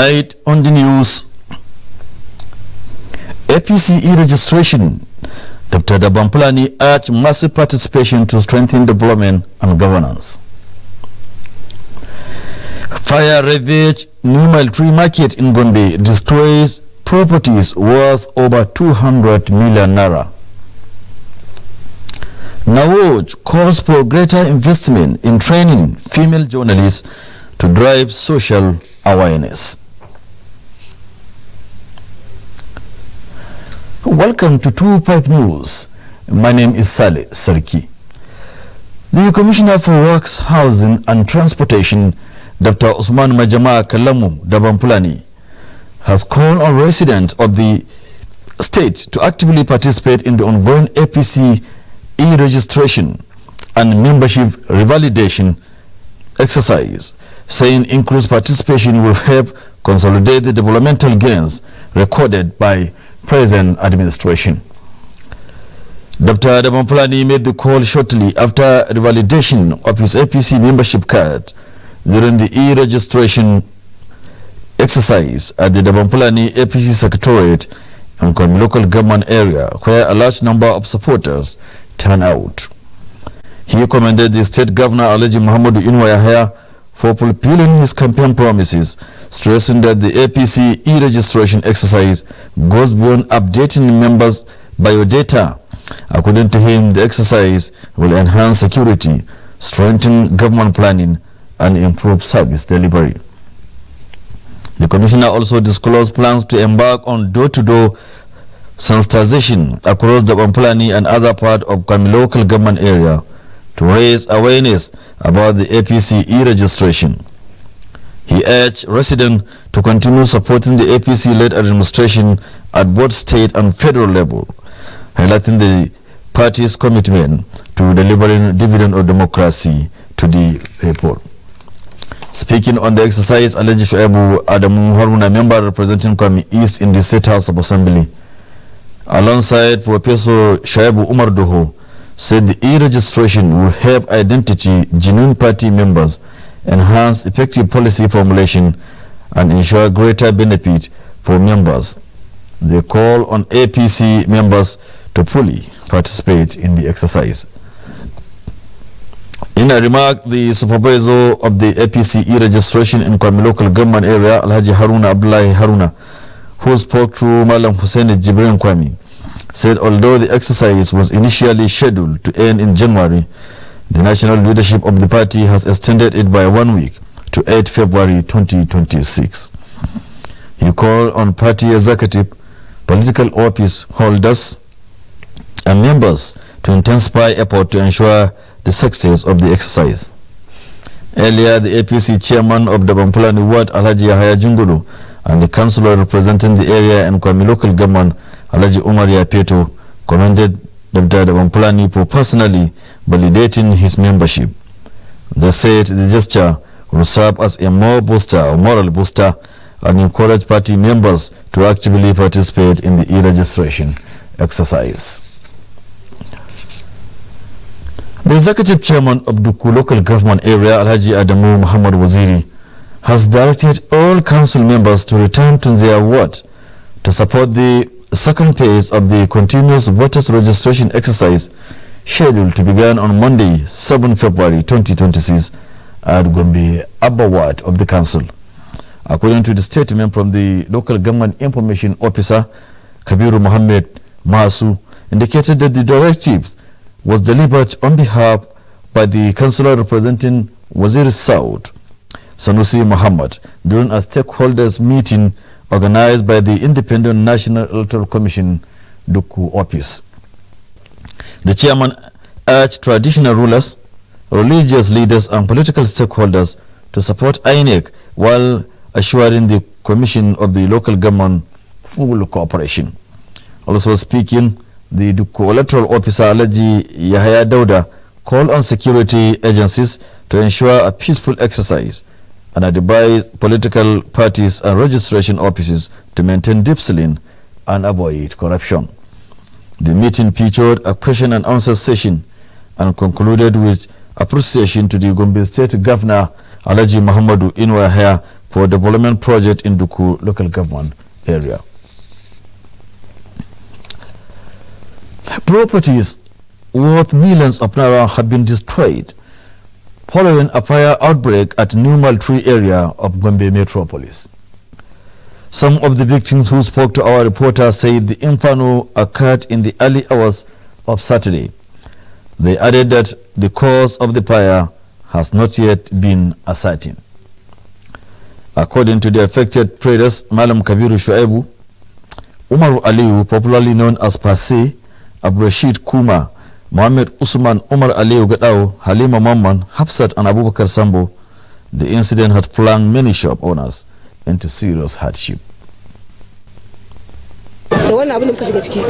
Tonight on the news, APC e-registration. Dr. Dabampulani urged massive participation to strengthen development and governance. Fire ravaged New Mile Tree Market in Gombe destroys properties worth over 200 million naira. Nawoj calls for greater investment in training female journalists to drive social awareness. Welcome to 2 Pipe News. My name is Saleh Sarki. The Commissioner for Works, Housing and Transportation, Dr. Usman Majama Kalamu Dabampulani, has called on residents of the state to actively participate in the ongoing APC e-registration and membership revalidation exercise, saying increased participation will help consolidate the developmental gains recorded by present administration. Dr. Dabampulani made the call shortly after revalidation of his APC membership card during the e-registration exercise at the Dabampulani APC Secretariat in Kwame local government area, where a large number of supporters turned out. He commended the state governor Alhaji Muhammadu Inuwa for fulfilling his campaign promises, stressing that the APC e-registration exercise goes beyond updating members' biodata. According to him, the exercise will enhance security, strengthen government planning, and improve service delivery. The commissioner also disclosed plans to embark on door-to-door sensitization across the Dabampulani and other parts of Kwame local government area to raise awareness about the APC e-registration. He urged residents to continue supporting the APC-led administration at both state and federal level, highlighting the party's commitment to delivering dividend of democracy to the people. Speaking on the exercise, Alhaji Shuaibu Adamu Haruna, member representing Kwame East in the State House of Assembly, alongside Professor Shuaibu Umar Doho, said the e-registration will help identify genuine party members, enhance effective policy formulation, and ensure greater benefit for members. They call on APC members to fully participate in the exercise. In a remark, the supervisor of the APC e-registration in Kwame local government area, Alhaji Haruna Abdullahi Haruna, who spoke through Malam Hussein Jibrin Kwame, said although the exercise was initially scheduled to end in January, the national leadership of the party has extended it by 1 week to 8 February 2026. He called on party executive, political office holders, and members to intensify effort to ensure the success of the exercise. Earlier, the APC chairman of the Dabampulani Ward, Alhaji Yahaya Jungulu, and the councillor representing the area in Kwame local government, Alhaji Umar Yapeto, commended Dr. Dabampulani for personally validating his membership. They said the gesture will serve as a moral booster and encourage party members to actively participate in the e-registration exercise. The executive chairman of Duku local government area, Alhaji Adamu Muhammad Waziri, has directed all council members to return to their ward to support the second phase of the continuous voters registration exercise scheduled to begin on Monday, 7 February 2026 at Gombe Abba Ward of the council. According to the statement from the local government information officer, Kabiru Mohammed Masu, indicated that the directive was delivered on behalf by the councillor representing Wazir South, Sanusi Muhammad, during a stakeholders meeting organized by the Independent National Electoral Commission, Duku office. The chairman urged traditional rulers, religious leaders and political stakeholders to support INEC while assuring the commission of the local government full cooperation. Also speaking, the Duku electoral officer Alhaji Yahaya Dauda called on security agencies to ensure a peaceful exercise and advised political parties and registration offices to maintain discipline and avoid corruption. The meeting featured a question and answer session and concluded with appreciation to the Gombe State Governor Alhaji Muhammadu Inuwa for a development project in Duku local government area. Properties worth millions of naira have been destroyed following a fire outbreak at New Maltree area of Gombe Metropolis. Some of the victims who spoke to our reporter said the inferno occurred in the early hours of Saturday. They added that the cause of the fire has not yet been ascertained. According to the affected traders, Malam Kabiru Shuaibu, Umar Aliyu, popularly known as Pase, Abrashid Kuma, Mohammed Usman, Umar Aliyu Gadao, Halima Mamman, Hafsat and Abubakar Sambo, the incident had flung many shop owners into serious hardship. Da wannan abin da muka shiga ciki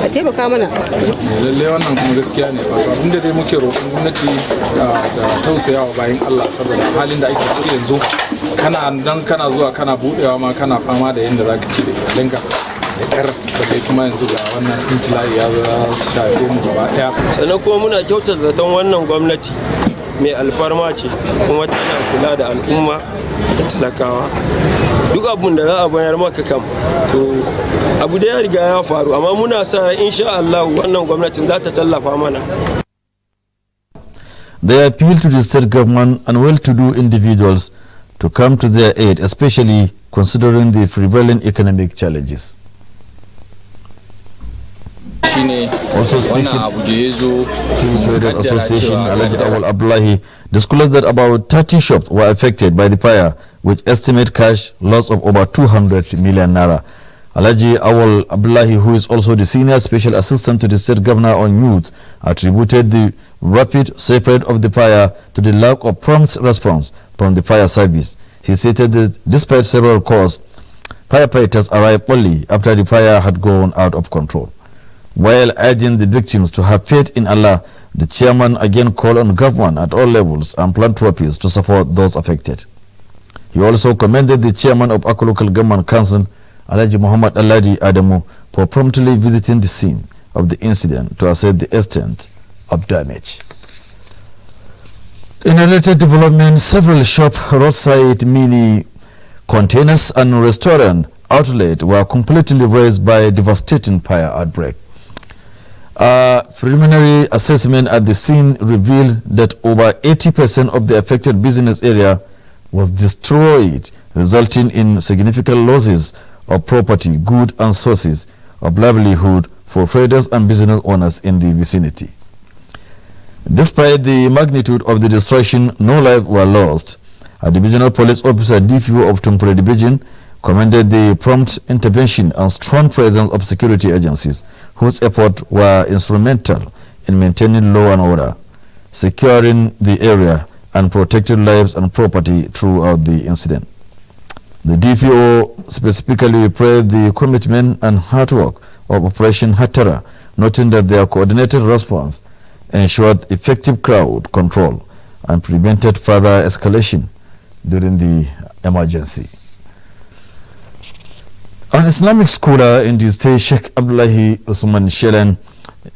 a taimaka mana. Lalle wannan kuma gaskiya ne, wato abinda dai muke roƙon gwamnati da tausayawa bayan Allah saboda halin da ake ciki yanzu kana zuwa kana budewa ma kana fama da yanda zaka ci da iyalinka da yar da kai kuma yanzu ga wannan intila'i ya zo su shafe mu gaba daya. Sannan kuma muna kyautata zaton wannan gwamnati mai alfarma ce kuma tana kula da al'umma da talakawa. Duk abun da za a bayar maka kam to abu da ya riga ya faru, amma muna sa insha Allah wannan gwamnatin za ta tallafa mana. They appeal to the state government and well-to-do individuals to come to their aid, especially considering the prevailing economic challenges. Also speaking to Traders Association, Alhaji Awal Abdullahi disclosed that about 30 shops were affected by the fire, which estimate cash loss of over 200 million naira. Alhaji Awal Abdullahi, who is also the senior special assistant to the state governor on youth, attributed the rapid spread of the fire to the lack of prompt response from the fire service. He stated that despite several calls, firefighters arrived only after the fire had gone out of control. While urging the victims to have faith in Allah, the chairman again called on government at all levels and philanthropies to support those affected. He also commended the chairman of Akko Local Government Council, Alhaji Muhammad Aladi Adamu, for promptly visiting the scene of the incident to assess the extent of damage. In a later development, several shop, roadside mini containers and restaurant outlets were completely razed by a devastating fire outbreak. A preliminary assessment at the scene revealed that over 80% of the affected business area was destroyed, resulting in significant losses of property, goods and sources of livelihood for traders and business owners in the vicinity. Despite the magnitude of the destruction, no lives were lost. A divisional police officer, DPO of Tumpure Division, commended the prompt intervention and strong presence of security agencies whose efforts were instrumental in maintaining law and order, securing the area and protecting lives and property throughout the incident. The DPO specifically praised the commitment and hard work of Operation Hatara, noting that their coordinated response ensured effective crowd control and prevented further escalation during the emergency. An Islamic scholar in the state, Sheikh Abdullahi Usman Shelen,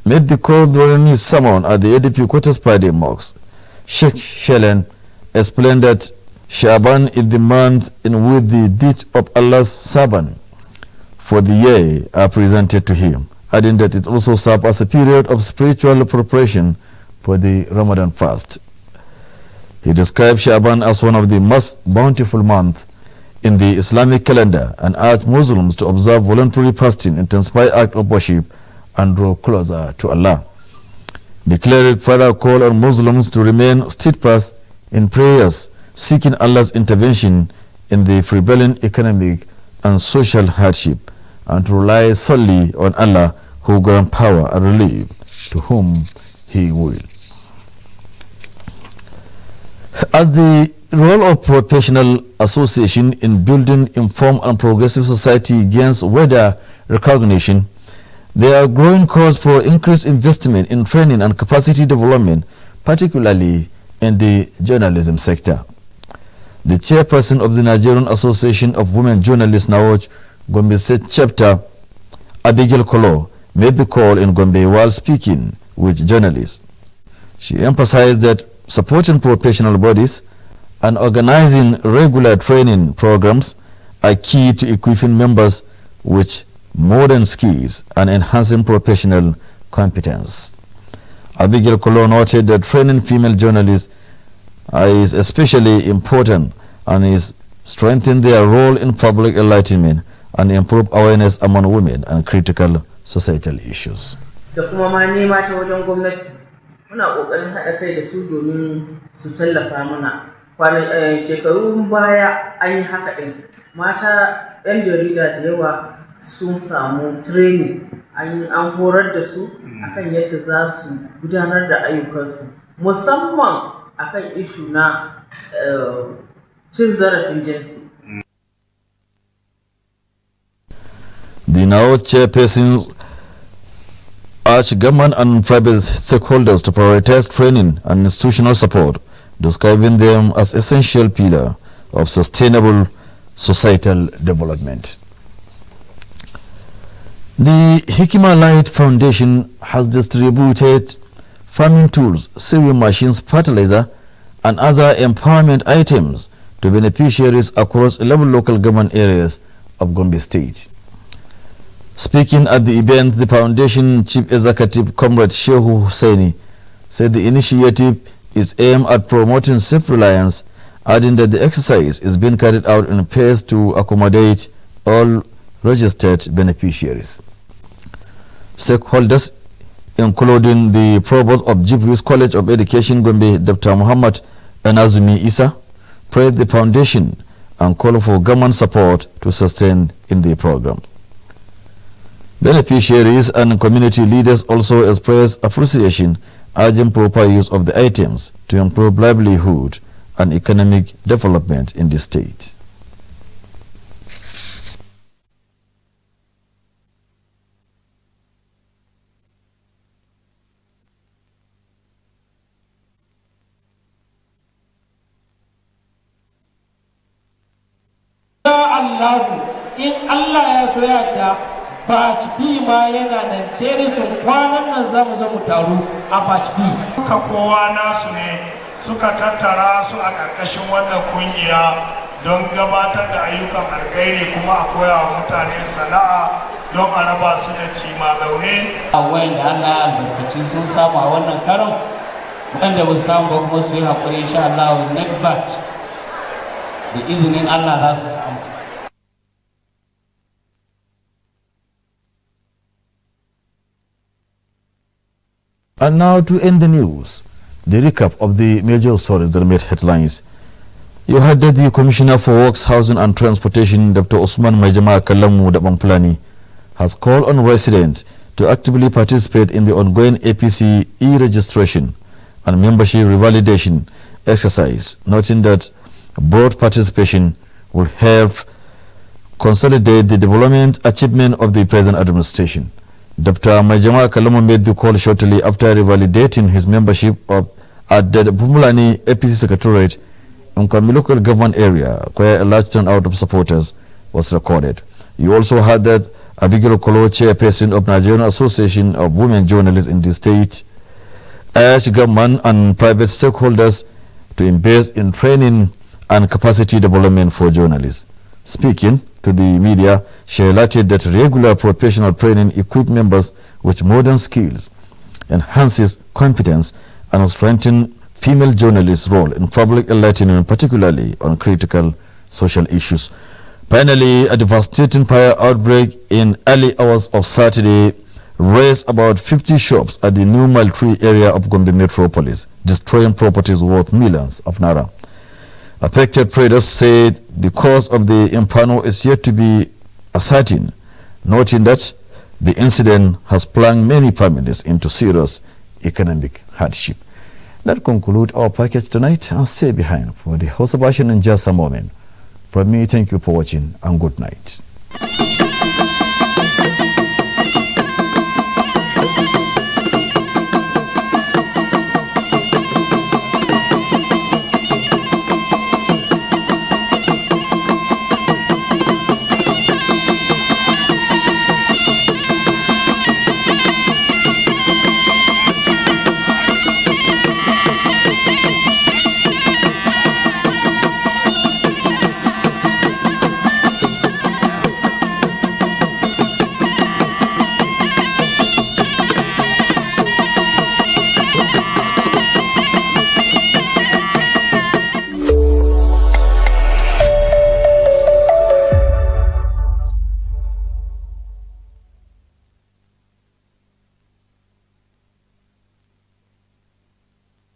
made the call during his sermon at the ADP Quarters Friday Mosque. Sheikh Shelen explained that Shaban is the month in which the deeds of Allah's servant for the year are presented to him, adding that it also serves as a period of spiritual preparation for the Ramadan fast. He described Shaban as one of the most bountiful months in the Islamic calendar and urged Muslims to observe voluntary fasting, intensify act of worship, and draw closer to Allah. The cleric further called on Muslims to remain steadfast in prayers, seeking Allah's intervention in the prevailing economic and social hardship, and to rely solely on Allah, who grants power and relief to whom He will. As the role of professional association in building informed and progressive society gains wider recognition, there are growing calls for increased investment in training and capacity development, particularly in the journalism sector. The chairperson of the Nigerian Association of Women Journalists, NAWOJ, Gombe State Chapter, Abigail Kolo, made the call in Gombe while speaking with journalists. She emphasized that supporting professional bodies and organizing regular training programs are key to equipping members with modern skills and enhancing professional competence. Abigail Kolo noted that training female journalists is especially important and is strengthening their role in public enlightenment and improve awareness among women and critical societal issues. Da kuma ma nema ta wajen gwamnati muna kokarin haɗa kai da su domin su tallafa mana. Shekarun baya an yi haka ɗin mata 'yan jarida da yawa sun samu training an horar da su akan yadda za su gudanar da ayyukansu musamman akan ishu na cin zarafin jinsi. The now chairpersons urge government and private stakeholders to prioritize training and institutional support, describing them as essential pillar of sustainable societal development. The Hikima Light Foundation has distributed farming tools, sewing machines, fertilizer, and other empowerment items to beneficiaries across 11 local government areas of Gombe State. Speaking at the event, the foundation chief executive, Comrade Shehu Hussaini, said the initiative is aimed at promoting self-reliance, adding that the exercise is being carried out in pairs to accommodate all registered beneficiaries. Stakeholders, including the provost of Jibrils College of Education, Gombe, Dr. Muhammad Anazumi Isa, praised the foundation and called for government support to sustain in the program. Beneficiaries and community leaders also expressed appreciation, urging proper use of the items to improve livelihood and economic development in the state. In Allah ya so yadda batch B ma yana nan terisun kwanan nan zamu zo mu taru a batch B. Duka kowa nasu ne suka tattara su a ƙarƙashin wannan kungiya don gabatar da ayyukan alkhairi kuma a koya wa mutane sana'a don a raba su da cima zaune. Wanda Allah ya albarkaci sun samu a wannan karon wanda ba samu ba kuma su yi haƙuri insha Allah next batch da izinin Allah za su samu. And now to end the news, the recap of the major stories that made headlines. You heard that the Commissioner for Works, Housing and Transportation, Dr. Osman Majama Kalamu Dabampulani, has called on residents to actively participate in the ongoing APC e-registration and membership revalidation exercise, noting that broad participation will help consolidate the development achievement of the present administration. Dr. Majama Kalamu made the call shortly after revalidating his membership at the Bumulani APC Secretariat in Kwame local government area, where a large turnout of supporters was recorded. You also heard that Abigail Kolo, chairperson of Nigerian Association of Women Journalists in the state, urged government and private stakeholders to invest in training and capacity development for journalists. Speaking to the media, she highlighted that regular professional training equips members with modern skills, enhances competence, and strengthens female journalists' role in public enlightenment, particularly on critical social issues. Finally, a devastating fire outbreak in early hours of Saturday razed about 50 shops at the New Mile Tree area of Gombe Metropolis, destroying properties worth millions of naira. Affected traders said the cause of the inferno is yet to be ascertained, noting that the incident has plunged many families into serious economic hardship. That concludes our package tonight. I'll stay behind for the host of action in just a moment. From me, thank you for watching and good night.